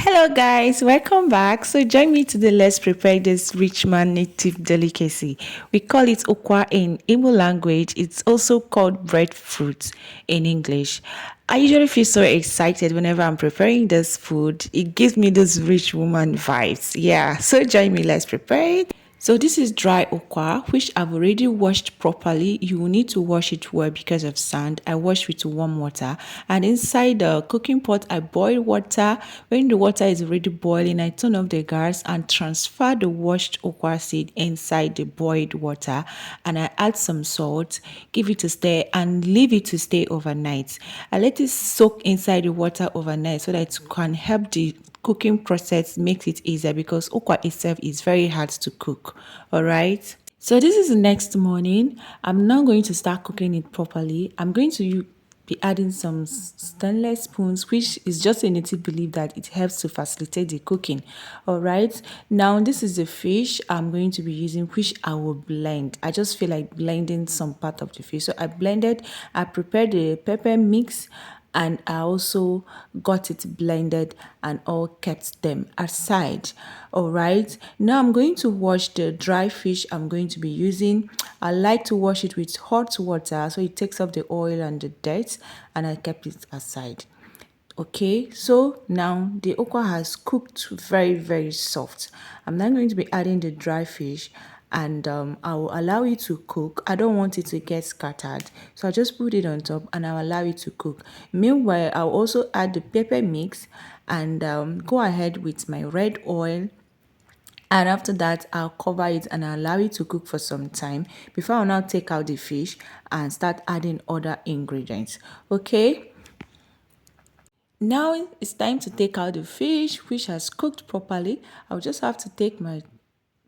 Hello guys, welcome back. So join me today. Let's prepare this rich man native delicacy. We call it Ukwa in Igbo language. It's also called breadfruit in English. I usually feel so excited whenever I'm preparing this food. It gives me those rich woman vibes. Yeah, so join me. Let's prepare it. So this is dry okwa, which I've already washed properly. You will need to wash it well because of sand. I washed with warm water, and inside the cooking pot, I boil water. When the water is already boiling, I turn off the gas and transfer the washed okwa seed inside the boiled water, and I add some salt, give it a stir, and leave it to stay overnight. I let it soak inside the water overnight so that it can help the cooking process makes it easier because okwa itself is very hard to cook. All right. So this is the next morning. I'm now going to start cooking it properly. I'm going to be adding some stainless spoons, which is just a native belief that it helps to facilitate the cooking. All right. Now this is the fish I'm going to be using, which I will blend. I just feel like blending some part of the fish. So I blended, I prepared the pepper mix, and I also got it blended and all kept them aside. All right, now I'm going to wash the dry fish I'm going to be using. I like to wash it with hot water so it takes off the oil and the dirt, and I kept it aside. Okay, so now the okra has cooked very soft. I'm now going to be adding the dry fish, and I will allow it to cook. I don't want it to get scattered, so I just put it on top and I'll allow it to cook. Meanwhile, I'll also add the pepper mix and go ahead with my red oil, and after that I'll cover it and I'll allow it to cook for some time before I'll now take out the fish and start adding other ingredients. Okay, now it's time to take out the fish, which has cooked properly. I'll just have to take my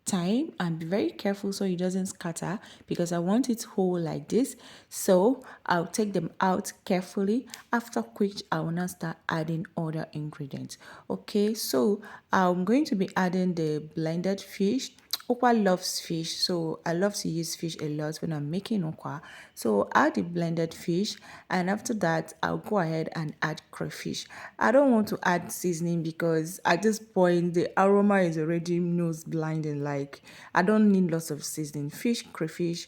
time and be very careful so it doesn't scatter because I want it whole like this. So I'll take them out carefully, after which I will now start adding other ingredients. Okay, so I'm going to be adding the blended fish. Okwa loves fish, so I love to use fish a lot when I'm making okwa. So add the blended fish, and after that I'll go ahead and add crayfish. I don't want to add seasoning because at this point the aroma is already nose blinding. Like, I don't need lots of seasoning. Fish, crayfish,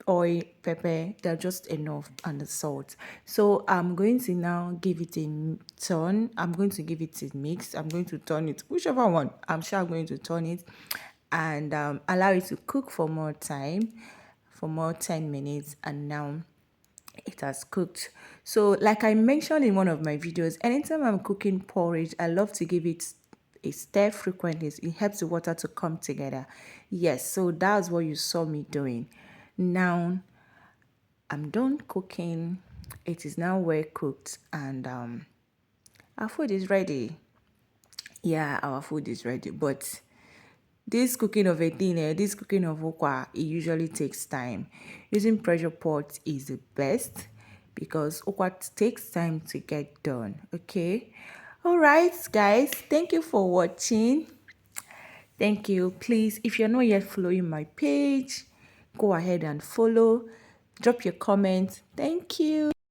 oil, pepper, they're just enough, and the salt. So I'm going to now give it a turn. I'm going to give it a mix. I'm going to turn it, whichever one. I'm sure I'm going to turn it and allow it to cook for more time, for more 10 minutes, and now it has cooked. So like I mentioned in one of my videos, anytime I'm cooking porridge, I love to give it a stir frequently. It helps the water to come together. Yes, so that's what you saw me doing. Now I'm done cooking. It is now well cooked, and our food is ready. Yeah, our food is ready, but this cooking of a thing, this cooking of okwa, it usually takes time. Using pressure pot is the best because okwa takes time to get done. Okay, all right guys, thank you for watching. Thank you. Please, if you're not yet following my page, go ahead and follow. Drop your comments. Thank you.